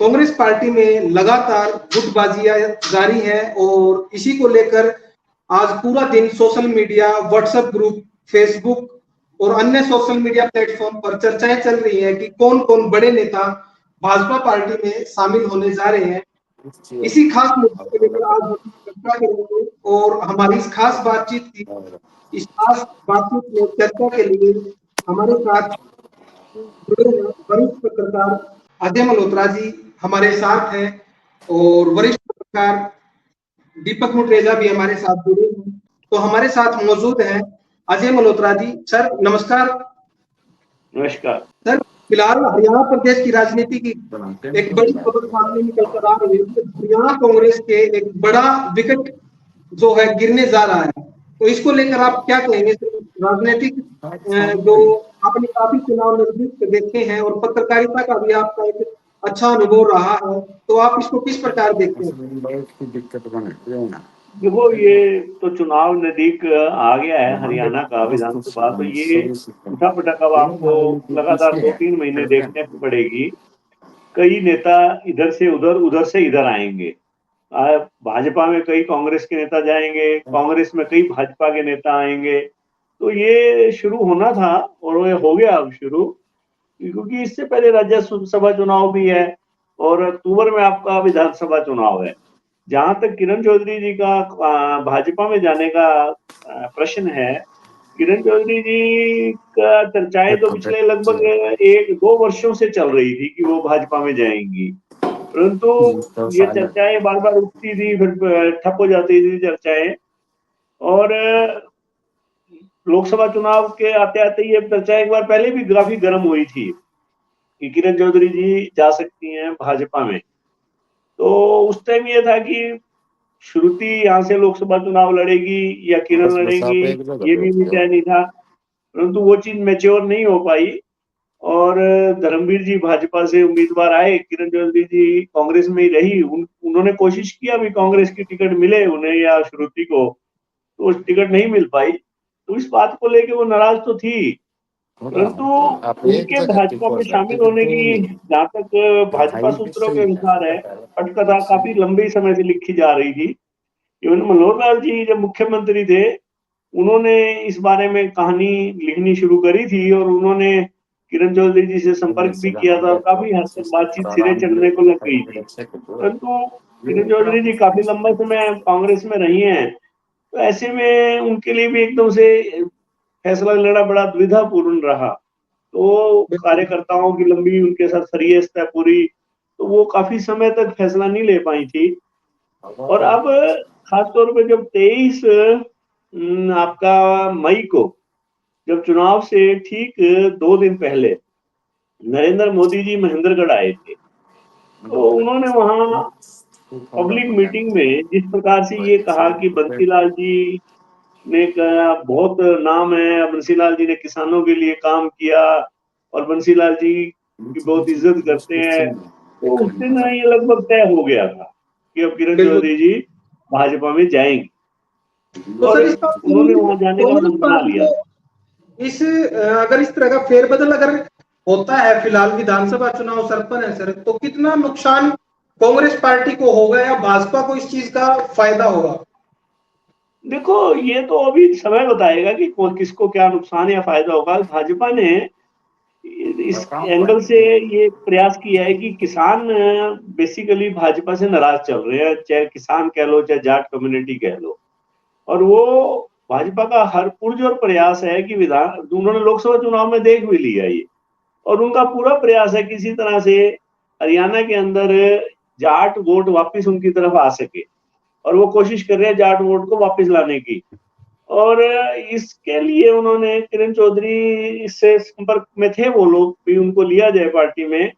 Congress party में लगातार गुटबाजियां जारी है और इसी को लेकर आज पूरा दिन social media, WhatsApp group, Facebook और अन्य सोशल मीडिया प्लेटफॉर्म पर चर्चाएं चल रही है कि कौन कौन बड़े नेता भाजपा पार्टी में शामिल होने जा रहे हैं। इसी खास मुद्दे को लेकर आज हम चर्चा करेंगे और हमारी इस खास बातचीत की इस खास बातचीत में चर्चा के लिए हमारे साथ जुड़े हैं वरिष्ठ पत्रकार अजय मल्होत्रा जी हमारे साथ हैं और वरिष्ठ पत्रकार दीपक मुटरेजा भी हमारे साथ जुड़े हैं। तो हमारे साथ मौजूद हैं अजय मल्होत्रा जी। सर नमस्कार। नमस्कार सर, फिलहाल हरियाणा प्रदेश की राजनीति की एक बड़ी खबर सामने निकल कर आ रही है। हरियाणा कांग्रेस के एक बड़ा विकेट जो है गिरने जा रहा है, तो इसको लेकर आप क्या कहेंगे? राजनीतिक जो आपने काफी चुनाव नजदीक देखे हैं और पत्रकारिता का भी आपका एक अच्छा अनुभव रहा है, तो आप इसको किस प्रकार देखते हैं? देखो, ये तो चुनाव नजदीक आ गया है हरियाणा का विधानसभा, तो ये उठा पटक अब आपको लगातार 2-3 महीने देखने को पड़ेगी। कई नेता इधर से उधर, उधर से इधर आएंगे। भाजपा में कई कांग्रेस के नेता जाएंगे, कांग्रेस में कई भाजपा के नेता आएंगे। तो ये शुरू होना था और ये हो गया अब शुरू, क्योंकि इससे पहले राज्यसभा चुनाव भी है और अक्टूबर में आपका विधानसभा चुनाव है। जहां तक किरण चौधरी जी का भाजपा में जाने का प्रश्न है, किरण चौधरी जी का चर्चाएं तो पिछले लगभग 1-2 वर्षों से चल रही थी कि वो भाजपा में जाएंगी, परंतु ये चर्चाएं बार बार उठती थी, फिर ठप हो जाती थी चर्चाएं। और लोकसभा चुनाव के आते आते ये चर्चा एक बार पहले भी काफी गर्म हुई थी कि किरण चौधरी जी जा सकती हैं भाजपा में। तो उस टाइम ये था कि श्रुति यहाँ से लोकसभा चुनाव लड़ेगी या किरण लड़ेगी, ये भी तय नहीं था, परंतु वो चीज मैच्योर नहीं हो पाई और धर्मवीर जी भाजपा से उम्मीदवार आए, किरण चौधरी जी कांग्रेस में ही रही। उन्होंने कोशिश किया भी कांग्रेस की टिकट मिले उन्हें या श्रुति को, तो टिकट नहीं मिल पाई। तो इस बात को लेके वो नाराज तो थी, परंतु उनके भाजपा में शामिल होने की जहाँ तक भाजपा सूत्रों के अनुसार है, पटकथा काफी लंबे समय से लिखी जा रही थी। इवन मनोहर लाल जी जब मुख्यमंत्री थे, उन्होंने इस बारे में कहानी लिखनी शुरू करी थी और उन्होंने किरण चौधरी जी से संपर्क भी किया था और काफी हद तक बातचीत सिरे चढ़ने को लग गई थी। परंतु किरण चौधरी जी काफी लंबा समय कांग्रेस में रही हैं, तो ऐसे में उनके लिए भी एकदम से फैसला लेना बड़ा दुविधापूर्ण रहा। तो कार्यकर्ताओं की लंबी उनके साथ फरियस्त है पूरी, तो वो काफी समय तक फैसला नहीं ले पाई थी। और अब खासतौर पे जब 23 आपका मई को जब चुनाव से ठीक 2 दिन पहले नरेंद्र मोदी जी महेंद्रगढ़ आए थे, तो उन्होंने वहां पब्लिक मीटिंग में जिस प्रकार से ये कहा कि बंसीलाल जी ने कहा बहुत नाम है, बंसीलाल जी ने किसानों के लिए काम किया और बंसीलाल जी की बहुत इज्जत करते हैं, तो उस दिन ये लगभग तय हो गया था कि अब किरण चौधरी जी भाजपा में जाएंगे। तो सर इसका उन्होंने वहां जाने का मन बना लिया। अगर इस तरह का फेरबदल अगर होता है, फिलहाल विधानसभा चुनाव सर पर है सर, तो कितना नुकसान कांग्रेस पार्टी को होगा या भाजपा को इस चीज का फायदा होगा? देखो, ये तो अभी समय बताएगा कि किसको क्या नुकसान या फायदा होगा। भाजपा ने इस एंगल से ये प्रयास किया है कि किसान बेसिकली भाजपा से नाराज चल रहे हैं, चाहे किसान कह लो चाहे जाट कम्युनिटी कह लो, और वो भाजपा का हर पुरजोर प्रयास है कि उन्होंने लोकसभा चुनाव में देख भी लिया ये, और उनका पूरा प्रयास है किसी तरह से हरियाणा के अंदर जाट वोट वापस उनकी तरफ आ सके, और वो कोशिश कर रहे हैं जाट वोट को वापस लाने की। और इसके लिए उन्होंने किरण चौधरी से संपर्क में थे वो लोग भी, उनको लिया जाए पार्टी में।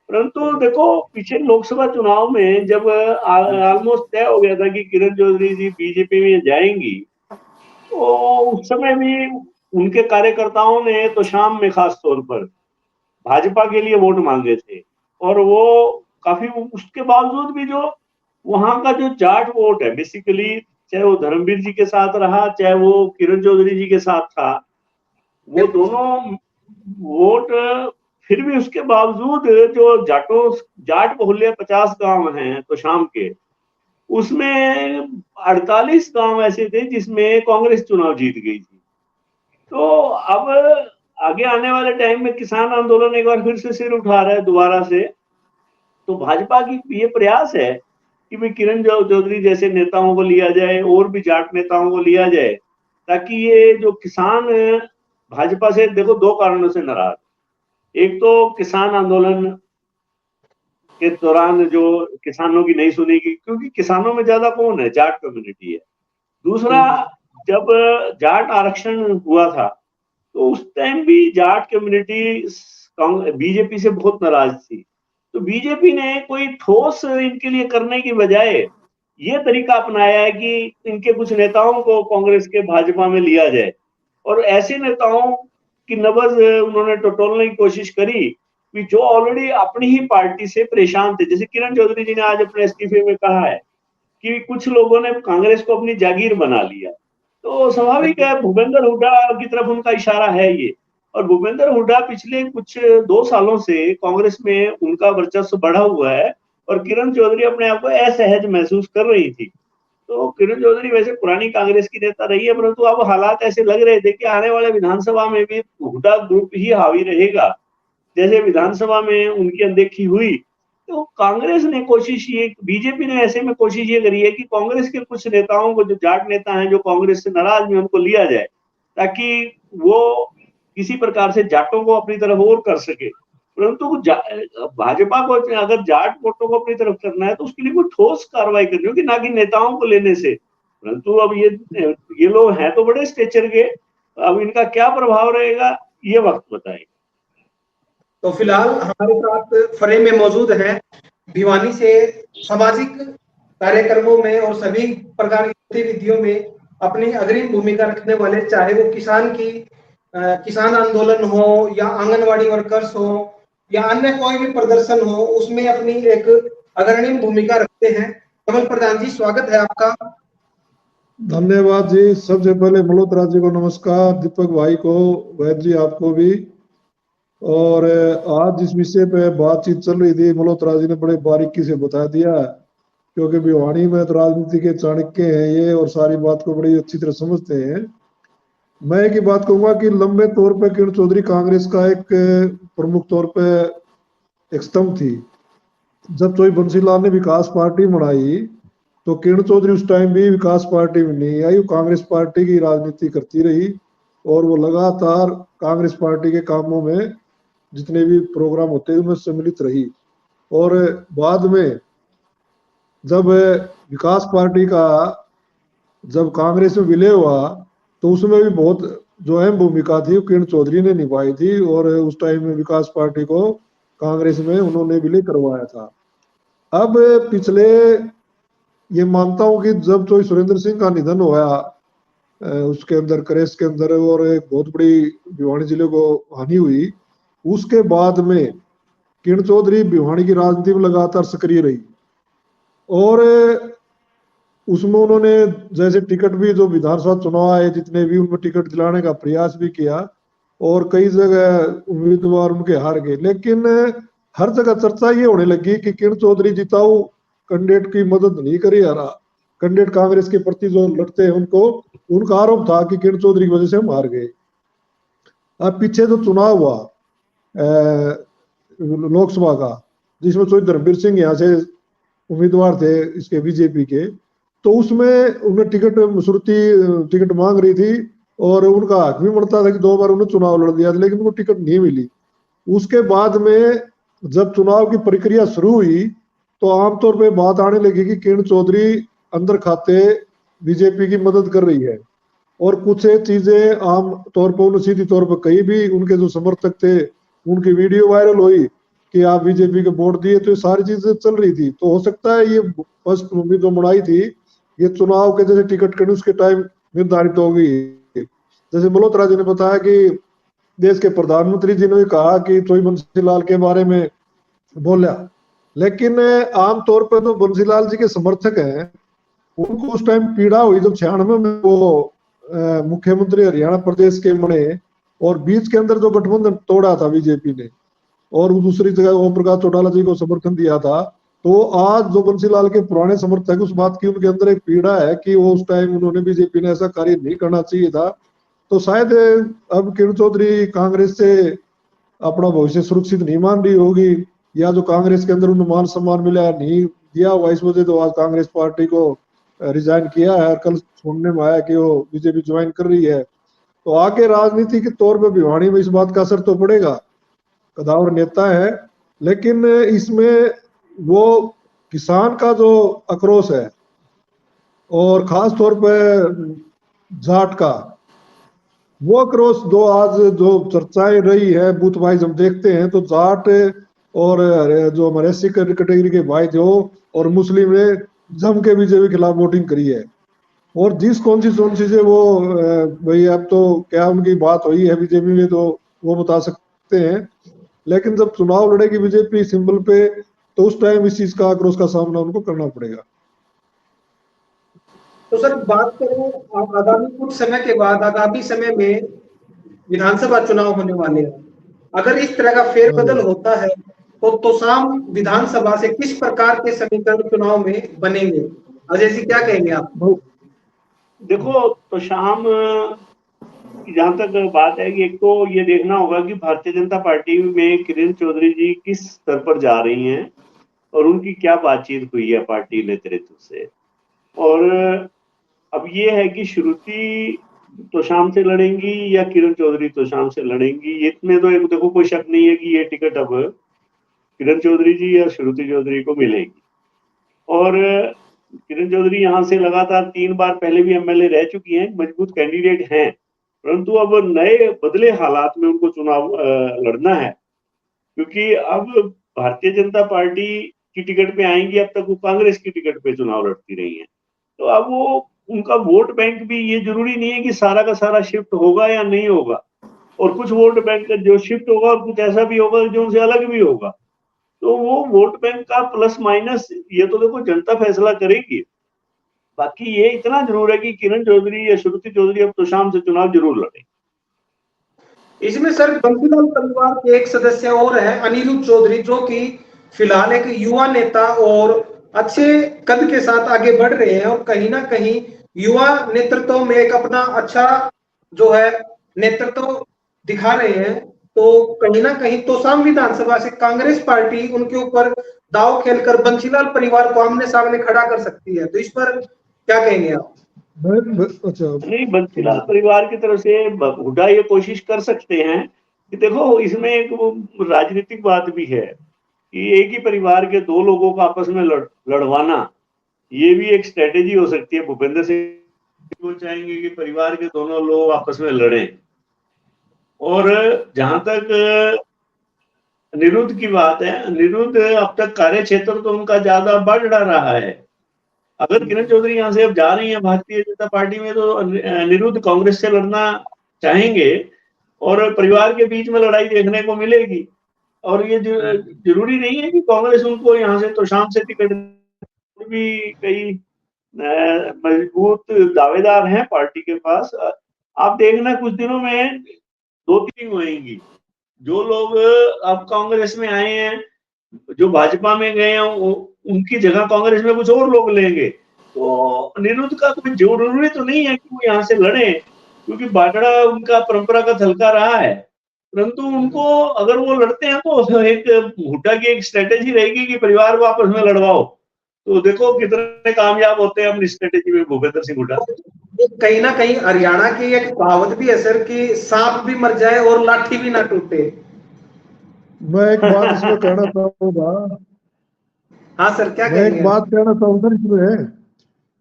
परंतु देखो, पीछे लोकसभा चुनाव में जब ऑलमोस्ट तय हो गया था कि किरण चौधरी जी बीजेपी में जाएंगी, तो उस समय भी उनके कार्यकर्ताओं ने तो शाम में खास तौर पर भाजपा के लिए वोट मांगे थे, और वो काफी, उसके बावजूद भी जो वहां का जो जाट वोट है बेसिकली, चाहे वो धर्मवीर जी के साथ रहा चाहे वो किरण चौधरी जी के साथ था, वो दोनों वोट फिर भी उसके बावजूद जो जाट बहुल्य 50 गांव हैं तो शाम के, उसमें 48 गांव ऐसे थे जिसमें कांग्रेस चुनाव जीत गई थी। तो अब आगे आने वाले टाइम में किसान आंदोलन एक बार फिर से सिर उठा रहा है दोबारा से। तो भाजपा की ये प्रयास है कि भाई किरण चौधरी जैसे नेताओं को लिया जाए और भी जाट नेताओं को लिया जाए, ताकि ये जो किसान भाजपा से देखो 2 कारणों से नाराज। एक तो किसान आंदोलन के दौरान जो किसानों की नहीं सुनी गई, क्योंकि किसानों में ज्यादा कौन है, जाट कम्युनिटी है। दूसरा, जब जाट आरक्षण हुआ था तो उस टाइम भी जाट कम्युनिटी बीजेपी से बहुत नाराज थी। तो बीजेपी ने कोई ठोस इनके लिए करने की बजाय ये तरीका अपनाया है कि इनके कुछ नेताओं को कांग्रेस के भाजपा में लिया जाए, और ऐसे नेताओं की नब्ज उन्होंने टटोलने की कोशिश करी कि जो ऑलरेडी अपनी ही पार्टी से परेशान थे। जैसे किरण चौधरी जी ने आज अपने इस्तीफे में कहा है कि कुछ लोगों ने कांग्रेस को अपनी जागीर बना लिया, तो स्वाभाविक है भूपेंद्र हुड्डा की तरफ उनका इशारा है ये। और भूपेंद्र हुड्डा पिछले कुछ 2 सालों से कांग्रेस में उनका वर्चस्व बढ़ा हुआ है, और किरण चौधरी अपने आप को असहज महसूस कर रही थी। तो किरण चौधरी वैसे पुरानी कांग्रेस की नेता रही है, परंतु अब हालात ऐसे लग रहे थे कि आने वाले विधानसभा में भी हुड्डा ग्रुप ही हावी रहेगा। जैसे विधानसभा में उनकी अनदेखी हुई, तो कांग्रेस ने कोशिश ये, बीजेपी ने ऐसे में कोशिश ये करी है कि कांग्रेस के कुछ नेताओं को, जो जाट नेता हैं जो कांग्रेस से नाराज हैं, उनको लिया जाए, ताकि वो किसी प्रकार से जाटों को अपनी तरफ और कर सके। परंतु भाजपा को अगर जाट वोटों को अपनी तरफ करना है तो उसके लिए कोई ठोस कार्रवाई करनी होगी, ना कि नेताओं को लेने से। परंतु अब ये लोग हैं तो बड़े स्टेचर के, अब इनका क्या प्रभाव रहेगा ये वक्त बताएगा। तो फिलहाल हमारे साथ फ्रेम में मौजूद है भिवानी से सामाजिक कार्यक्रमों में और सभी प्रकार की गतिविधियों में अपनी अग्रिम भूमिका रखने वाले, चाहे वो किसान आंदोलन हो या आंगनवाड़ी वर्कर्स हो या अन्य कोई भी प्रदर्शन हो, उसमें अपनी एक अग्रणी भूमिका रखते हैं। कमल प्रधान जी, स्वागत है आपका। धन्यवाद जी। सबसे पहले मल्होत्रा जी को नमस्कार, दीपक भाई को, वैद जी आपको भी। और आज जिस विषय पे बातचीत चल रही थी, मल्होत्रा जी ने बड़े बारीकी से बता दिया, क्योंकि भिवानी में तो राजनीति के चाणक्य हैं ये, और सारी बात को बड़ी अच्छी तरह समझते हैं। मैं एक ही बात कहूंगा कि लंबे तौर पे किरण चौधरी कांग्रेस का एक प्रमुख तौर पे एक स्तंभ थी। जब चोई बंसीलाल ने विकास पार्टी बनाई तो किरण चौधरी उस टाइम भी विकास पार्टी में नहीं आई, वो कांग्रेस पार्टी की राजनीति करती रही, और वो लगातार कांग्रेस पार्टी के कामों में जितने भी प्रोग्राम होते हैं उनमें सम्मिलित रही। और बाद में जब विकास पार्टी का जब कांग्रेस में विलय हुआ तो उसमें भी बहुत जो अहम भूमिका थी वो किरण चौधरी ने निभाई थी, और उस टाइम में विकास पार्टी को कांग्रेस में उन्होंने विलय करवाया था। अब पिछले ये मानता हूं कि जब तो सुरेंद्र सिंह का निधन हुआ उसके अंदर क्रेश के अंदर, और एक बहुत बड़ी भिवानी जिले को हानि हुई, उसके बाद में किरण चौधरी भिवानी की राजनीति में लगातार सक्रिय रही। और उसमें उन्होंने जैसे टिकट भी, जो विधानसभा चुनाव आए जितने भी, उनमें टिकट दिलाने का प्रयास भी किया, और कई जगह उम्मीदवार उनके हार गए। लेकिन हर जगह चर्चा ये होने लगी कि किरण चौधरी जिताऊ कैंडिडेट की मदद नहीं करी, हरा कैंडिडेट कांग्रेस के प्रति जो लड़ते हैं उनका आरोप था कि किरण चौधरी की वजह से हम हार गए। अब पीछे जो चुनाव हुआ लोकसभा का, जिसमें चौधरी धर्मवीर सिंह यहाँ से उम्मीदवार थे इसके बीजेपी के, तो उसमें उन्हें मसूरती टिकट मांग रही थी, और उनका हक भी बनता था कि 2 बार उन्हें चुनाव लड़ दिया था, लेकिन उनको टिकट नहीं मिली। उसके बाद में जब चुनाव की प्रक्रिया शुरू हुई तो आमतौर पे बात आने लगी कि किरण चौधरी अंदर खाते बीजेपी की मदद कर रही है, और कुछ चीजें आम तौर पर उन्हें सीधी तौर पर कही भी, उनके जो समर्थक थे उनकी वीडियो वायरल हुई कि आप बीजेपी को वोट दिए, तो ये सारी चीजें चल रही थी। तो हो सकता है ये पृष्ठभूमि जो बनाई थी, ये चुनाव के जैसे टिकट करने उसके टाइम निर्धारित हो गई। जैसे मल्होत्रा जी ने बताया कि देश के प्रधानमंत्री जी ने कहा कि चोई बंसीलाल के बारे में बोला, लेकिन आमतौर पर तो बंसीलाल जी के समर्थक हैं, उनको उस टाइम पीड़ा हुई जब 96 में वो मुख्यमंत्री हरियाणा प्रदेश के बने, और बीच के अंदर जो गठबंधन तोड़ा था बीजेपी ने, और दूसरी जगह ओम प्रकाश चौटाला जी को समर्थन दिया था, तो आज जो बंसीलाल के पुराने समर्थक उस बात की उनके अंदर एक पीड़ा है कि वो उस टाइम उन्होंने बीजेपी ने ऐसा कार्य नहीं करना चाहिए था। तो शायद अब किरण चौधरी कांग्रेस से अपना भविष्य सुरक्षित नहीं मान रही होगी, या जो कांग्रेस के अंदर उन्हें मान सम्मान मिला नहीं दिया हुआ, इस वजह तो आज कांग्रेस पार्टी को रिजाइन किया है और कल सुनने में आया कि वो बीजेपी ज्वाइन कर रही है। तो आगे राजनीति के तौर पे भिवानी में इस बात का असर तो पड़ेगा, कदावर नेता है, लेकिन इसमें वो किसान का जो आक्रोश है और खास तौर पर जाट का वो आक्रोश जो आज जो चर्चाएं रही है बूथ वाइज हम देखते हैं, तो जाट और जो हमारे एससी कैटेगरी के भाई थे और मुस्लिम ने जम के बीजेपी के खिलाफ वोटिंग करी है। और जिस कॉन्स्टिट्यूंसी से वो भाई अब तो क्या उनकी बात हुई है बीजेपी में तो वो बता सकते हैं, लेकिन जब चुनाव लड़ेगी बीजेपी सिंबल पे तो उस टाइम इस चीज का आक्रोश का सामना उनको करना पड़ेगा। तो सर बात करें आगामी कुछ समय के बाद, आगामी समय में विधानसभा चुनाव होने वाले हैं, अगर इस तरह का फेरबदल होता है तो तोशाम विधानसभा से किस प्रकार के समीकरण चुनाव में बनेंगे? अजय जी क्या कहेंगे आप? देखो तोशाम की जहां तक बात है कि एक तो ये देखना होगा कि भारतीय जनता पार्टी में किरण चौधरी जी किस स्तर पर जा रही हैं और उनकी क्या बातचीत हुई है पार्टी नेतृत्व से। और अब ये है कि श्रुति तोशाम से लड़ेंगी या किरण चौधरी तोशाम से लड़ेंगी, इसमें तो एक देखो कोई शक नहीं है कि ये टिकट अब किरण चौधरी जी या श्रुति चौधरी को मिलेगी। और किरण चौधरी यहाँ से लगातार 3 बार पहले भी एमएलए रह चुकी हैं, मजबूत कैंडिडेट हैं, परंतु अब नए बदले हालात में उनको चुनाव लड़ना है, क्योंकि अब भारतीय जनता पार्टी की टिकट पे आएंगी, अब तक वो कांग्रेस की टिकट पे चुनाव लड़ती रही हैं। तो अब वो उनका वोट बैंक भी ये जरूरी नहीं है कि सारा का सारा शिफ्ट होगा या नहीं होगा, और कुछ वोट बैंक जो शिफ्ट होगा और कुछ ऐसा भी होगा जो उनसे अलग भी होगा। तो वो वोट बैंक का प्लस माइनस ये तो देखो जनता फैसला करेगी। बाकी ये इतना जरूर है कि किरण चौधरी या श्रुति चौधरी अब तोशाम से चुनाव जरूर लड़े। इसमें सर बंसीलाल परिवार के एक सदस्य और है अनिरुद्ध चौधरी, जो कि फिलहाल एक युवा नेता और अच्छे कद के साथ आगे बढ़ रहे हैं और कहीं ना कहीं युवा नेतृत्व में एक अपना अच्छा जो है नेतृत्व दिखा रहे हैं। तो कहीं ना कहीं तोशाम विधानसभा से कांग्रेस पार्टी उनके ऊपर दाव खेलकर बंसीलाल परिवार को आमने सामने खड़ा कर सकती है। तो इस पर क्या कहेंगे आप? अच्छा, नहीं, बंसीलाल परिवार की तरफ से हुड्डा ये कोशिश कर सकते हैं कि देखो इसमें एक राजनीतिक बात भी है कि एक ही परिवार के 2 लोगों को आपस में लड़वाना, ये भी एक स्ट्रेटेजी हो सकती है। भूपेंद्र सिंह वो चाहेंगे कि परिवार के दोनों लोग आपस में लड़ें। और जहां तक अनिरुद्ध की बात है, अनिरुद्ध अब तक कार्य क्षेत्र तो उनका ज्यादा बढ़ रहा है। अगर किरण चौधरी यहाँ से अब जा रही है भारतीय जनता पार्टी में, तो अनिरुद्ध कांग्रेस से लड़ना चाहेंगे और परिवार के बीच में लड़ाई देखने को मिलेगी। और ये जरूरी नहीं है कि कांग्रेस उनको यहाँ से तोशाम से टिकट, भी कई मजबूत दावेदार हैं पार्टी के पास। आप देखना कुछ दिनों में 2-3 होंगी। जो लोग अब कांग्रेस में आए हैं, जो भाजपा में गए हैं, उनकी जगह कांग्रेस में कुछ और लोग लेंगे। तो अनिरुद्ध का कोई जरूरी तो नहीं है कि वो यहाँ से लड़े, क्योंकि बाटड़ा उनका परंपरागत हल्का रहा है। परंतु उनको अगर वो लड़ते हैं तो एक हुड्डा की एक स्ट्रेटेजी रहेगी कि परिवार को आपस में लड़वाओ। तो देखो कितने कामयाब होते हैं अपनी स्ट्रेटेजी में भूपेंद्र सिंह हुड्डा। कहीं ना कहीं हरियाणा की एक कहावत भी है सर कि सांप भी मर जाए और लाठी भी ना टूटे। मैं एक बात इसमें कहना चाहूंगा। हाँ सर, क्या मैं कहेंगे? एक बात कहना चाहूंगा इसमें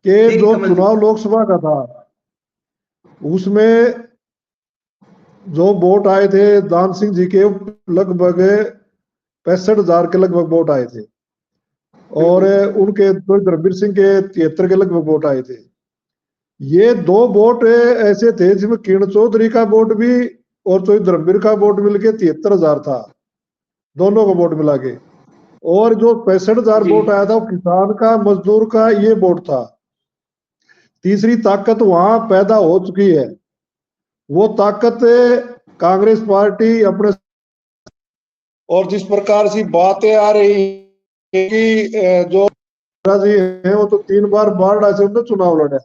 कि जो चुनाव लोकसभा का था उसमें जो वोट आए थे दान सिंह जी के लगभग 65,000 के लगभग वोट आए थे और उनके धर्मवीर सिंह के 73 के लगभग वोट आए थे। ये 2 वोट ऐसे थे जिसमें किरण चौधरी का वोट भी और धर्मवीर का वोट मिलके 73,000 था, दोनों का वोट मिला के। और जो 65,000 वोट आया था वो किसान का मजदूर का ये वोट था। तीसरी ताकत वहां पैदा हो चुकी है, वो ताकत कांग्रेस पार्टी अपने और जिस प्रकार से बातें आ रही है कि जो जी हैं वो तो 3 बार बाढ़ से उन्होंने चुनाव लड़ा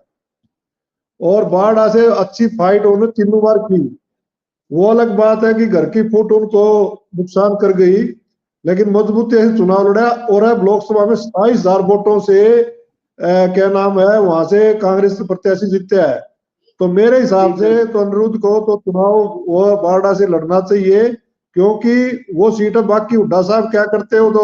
और बाढ़ से अच्छी फाइट उन्होंने तीनों बार की। वो अलग बात है कि घर की फूट उनको नुकसान कर गई, लेकिन मजबूती से चुनाव लड़ा और अब लोकसभा में 27,000 वोटों से क्या नाम है वहां से कांग्रेस प्रत्याशी जीते है। तो मेरे हिसाब से तो अनिरुद्ध को तो चुनाव वो बारडा से लड़ना चाहिए, क्योंकि वो सीट है। बाकी हुड्डा साहब क्या करते हो तो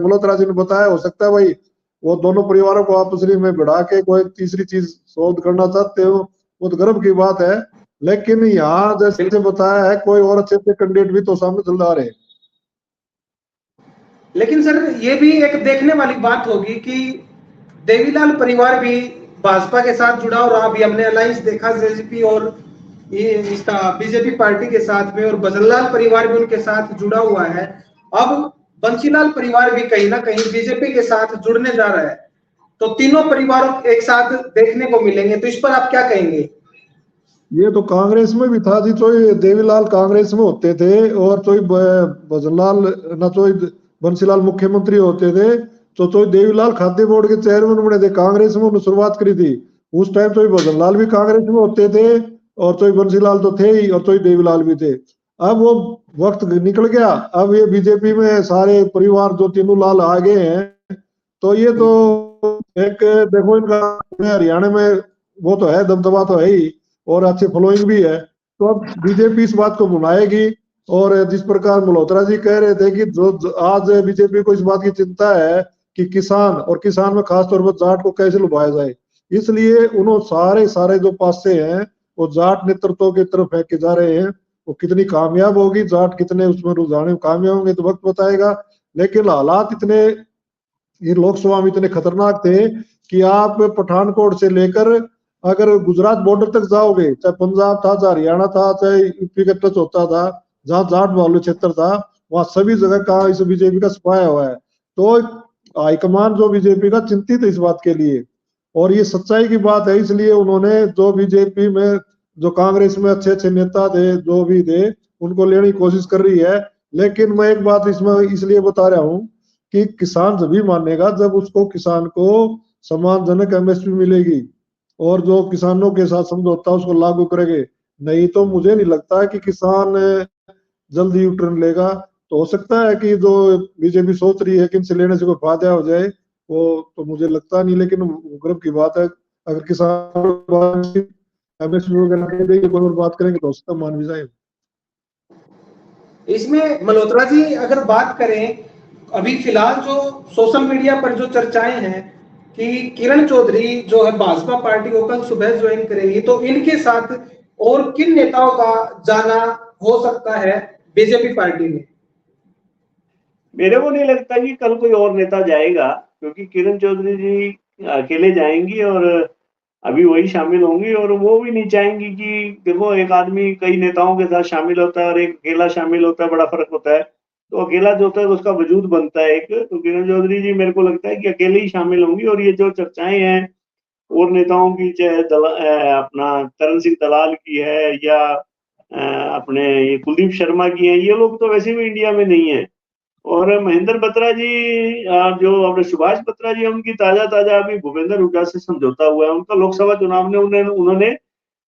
मल्होत्रा जी ने बताया, हो सकता है भाई वो दोनों परिवारों को आपस में बढ़ा के कोई तीसरी चीज सोध करना चाहते हो, वो तो गर्व की बात है। लेकिन यहाँ जैसे बताया है कोई और अच्छे अच्छे कैंडिडेट भी तो सामने चल रहे हैं। लेकिन सर ये भी एक देखने वाली बात होगी कि देवीलाल परिवार भी भाजपा के साथ जुड़ा और अभी हमने अलायंस देखा जेजेपी और ये इसका बीजेपी पार्टी के साथ में, और बजरंगलाल परिवार भी उनके साथ जुड़ा हुआ है। अब बंसीलाल परिवार भी कहीं ना कहीं बीजेपी के साथ जुड़ने जा रहा है, तो तीनों परिवारों एक साथ देखने को मिलेंगे। तो इस पर आप क्या कहेंगे? ये तो कांग्रेस में भी था जी, चोई देवीलाल कांग्रेस में होते थे और चोई भजनलाल ना चोई बंसीलाल मुख्यमंत्री होते थे, तो चोई देवीलाल खाद्य बोर्ड के चेयरमैन बने थे। कांग्रेस में उन्होंने शुरुआत करी थी। उस टाइम चोई भजनलाल भी कांग्रेस में होते थे और चोई बंसीलाल तो थे ही और चोई देवीलाल भी थे। अब वो वक्त निकल गया, अब ये बीजेपी में सारे परिवार जो तीनों लाल आ गए हैं। तो ये तो एक देखो इनका हरियाणा में वो तो है, दबदबा तो है ही और अच्छी फॉलोइंग भी है। तो अब बीजेपी इस बात को बुलाएगी। और जिस प्रकार मल्होत्रा जी कह रहे थे कि जो आज बीजेपी को इस बात की चिंता है कि किसान और किसान में खासतौर पर जाट को कैसे लुभाया जाए, इसलिए उन्होंने सारे सारे जो पासे हैं वो जाट नेतृत्व की तरफ फेंके जा रहे हैं। वो कितनी कामयाब होगी, जाट कितने उसमें रुझाने में कामयाब होंगे तो वक्त बताएगा। लेकिन हालात इतने ये लोकसभा में इतने खतरनाक थे कि आप पठानकोट से लेकर अगर गुजरात बॉर्डर तक जाओगे, चाहे पंजाब था, चाहे हरियाणा था, चाहे यूपी का टच होता था, जहां जाट बाहुल्य क्षेत्र था, वहां सभी जगह का इस बीजेपी का सफाया हुआ है। तो हाईकमान जो बीजेपी का चिंतित है इस बात के लिए, और ये सच्चाई की बात है। इसलिए उन्होंने जो बीजेपी में जो कांग्रेस में अच्छे अच्छे नेता थे जो भी थे उनको लेने की कोशिश कर रही है। लेकिन मैं एक बात इसमें इसलिए बता रहा हूँ कि किसान जब मानेगा जब उसको किसान को सम्मानजनक एमएसपी मिलेगी और जो किसानों के साथ समझौता उसको लागू करेंगे। नहीं तो मुझे नहीं लगता है कि किसान जल्दी यू टर्न लेगा। तो हो सकता है कि जो बीजेपी सोच रही है कि इनसे लेने से कोई फायदा हो जाए, वो तो मुझे लगता नहीं। लेकिन गर्व की बात है अगर किसान एमएसपी वगैरह देंगे कोई और बात करेंगे तो हो सकता मान भी जाए। इसमें मल्होत्रा जी अगर बात करें, अभी फिलहाल जो सोशल मीडिया पर जो चर्चाएं हैं कि किरण चौधरी जो है भाजपा पार्टी को कल सुबह ज्वाइन करेंगी, तो इनके साथ और किन नेताओं का जाना हो सकता है बीजेपी पार्टी में? मेरे को नहीं लगता कि कल कोई और नेता जाएगा, क्योंकि किरण चौधरी जी अकेले जाएंगी और अभी वही शामिल होंगी। और वो भी नहीं चाहेंगी कि देखो एक आदमी कई नेताओं के साथ शामिल होता है और एक अकेला शामिल होता है, बड़ा फर्क होता है। तो अकेला जो होता है उसका वजूद बनता है एक। तो किरण चौधरी जी मेरे को लगता है कि अकेले ही शामिल होंगी। और ये जो चर्चाएं हैं और नेताओं की, चाहे अपना तरन सिंह दलाल की है या अपने ये कुलदीप शर्मा की है, ये लोग तो वैसे भी इंडिया में नहीं है। और महेंद्र बत्रा जी, जो अपने सुभाष बत्रा जी, उनकी ताजा ताजा अभी भूपेंद्र हुड्डा से समझौता हुआ है उनका। लोकसभा चुनाव में उन्होंने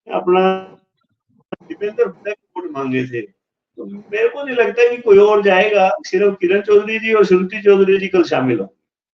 अपना दीपेंद्र हुड्डा के वोट मांगे थे। तो मेरे को नहीं लगता कि कोई और जाएगा, सिर्फ किरण चौधरी जी और श्रुति चौधरी जी कल शामिल हो।